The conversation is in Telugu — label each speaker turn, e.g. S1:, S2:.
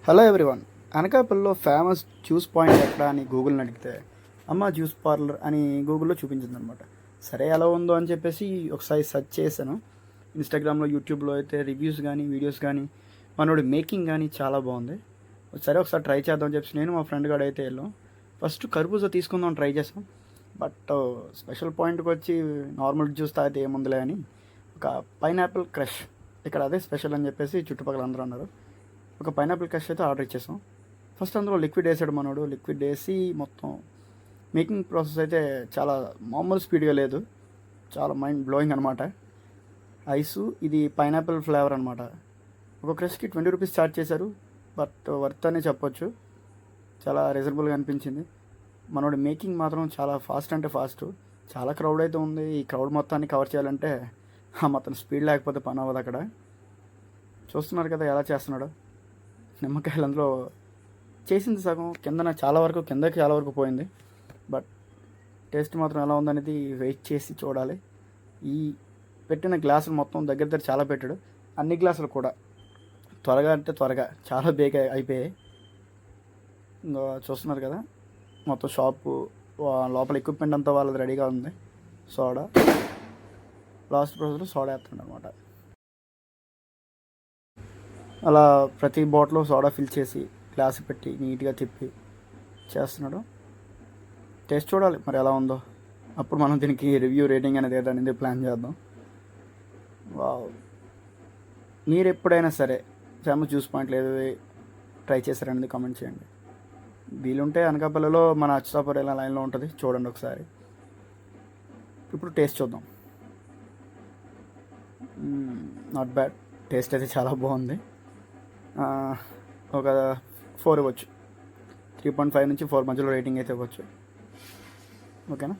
S1: Hello everyone. అనకాపల్లిలో ఫేమస్ జ్యూస్ పాయింట్ ఎక్కడ అని గూగుల్ని అడిగితే అమ్మ జ్యూస్ పార్లర్ అని గూగుల్లో చూపించింది అనమాట. సరే ఎలా ఉందో అని చెప్పేసి ఒకసారి సెర్చ్ చేశాను. ఇన్స్టాగ్రామ్లో, యూట్యూబ్లో అయితే రివ్యూస్ కానీ, వీడియోస్ కానీ, మనోడి మేకింగ్ కానీ చాలా బాగుంది. సరే ఒకసారి ట్రై చేద్దాం అని చెప్పేసి నేను మా ఫ్రెండ్ గారు అయితే వెళ్ళాం. ఫస్ట్ కర్బూజా తీసుకుందాం ట్రై చేసాం. బట్ స్పెషల్ పాయింట్కి వచ్చి నార్మల్ జ్యూస్ తాగితే ఏముందిలే అని ఒక పైనాపిల్ క్రష్, ఇక్కడ అదే స్పెషల్ అని చెప్పేసి చుట్టుపక్కల అందరూ అన్నారు. ఒక పైనాపిల్ క్రష్ అయితే ఆర్డర్ ఇచ్చేసాం. ఫస్ట్ అందులో లిక్విడ్ వేసాడు మనోడు. లిక్విడ్ వేసి మొత్తం మేకింగ్ ప్రాసెస్ అయితే చాలా మామూలు స్పీడ్గా లేదు, చాలా మైండ్ బ్లోయింగ్ అనమాట. ఐసు ఇది పైనాపిల్ ఫ్లేవర్ అనమాట. ఒక క్రష్కి 20 రూపీస్ ఛార్జ్ చేశారు. బట్ వర్త్ అనే చెప్పొచ్చు, చాలా రీజనబుల్గా అనిపించింది. మనోడి మేకింగ్ మాత్రం చాలా ఫాస్ట్ అంటే ఫాస్ట్. చాలా క్రౌడ్ అయితే ఉంది. ఈ క్రౌడ్ మొత్తాన్ని కవర్ చేయాలంటే మొత్తం స్పీడ్ లేకపోతే పని అవ్వదు అక్కడ. చూస్తున్నారు కదా ఎలా చేస్తున్నాడు. నిమ్మకాయలు అందులో చేసింది సగం, కిందన చాలా వరకు, కిందకి చాలా వరకు పోయింది. బట్ టేస్ట్ మాత్రం ఎలా ఉందనేది వెయిట్ చేసి చూడాలి. ఈ పెట్టిన గ్లాసులు మొత్తం దగ్గర దగ్గర చాలా పెట్టాడు. అన్ని గ్లాసులు కూడా త్వరగా అంటే త్వరగా చాలా బేక్ అయిపోయాయి. ఇంకా చూస్తున్నారు కదా మొత్తం షాపు లోపల ఎక్విప్మెంట్ అంతా వాళ్ళది రెడీగా ఉంది. సోడా లాస్ట్ ప్రాసెస్లో సోడా వేస్తున్నాడు అనమాట. అలా ప్రతి బాటిల్లో సోడా ఫిల్ చేసి గ్లాస్ పెట్టి నీట్గా తిప్పి చేస్తున్నాడు. టేస్ట్ చూడాలి మరి ఎలా ఉందో, అప్పుడు మనం దీనికి రివ్యూ రేటింగ్ అనేది ఏదనేది ప్లాన్ చేద్దాం. వావ్. మీరు ఎప్పుడైనా సరే ఫేమస్ జ్యూస్ పాయింట్లు ఏవి ట్రై చేశారనేది కామెంట్ చేయండి. వీలుంటే అనకాపల్లిలో మన అచ్యుతాపురం ఇలా లైన్లో ఉంటుంది, చూడండి ఒకసారి. ఇప్పుడు టేస్ట్ చూద్దాం. నాట్ బ్యాడ్, టేస్ట్ అయితే చాలా బాగుంది. ఒక 4 ఇవ్వచ్చు. 3.5 నుంచి 4 మధ్యలో రేటింగ్ అయితే ఇవ్వచ్చు. ఓకేనా.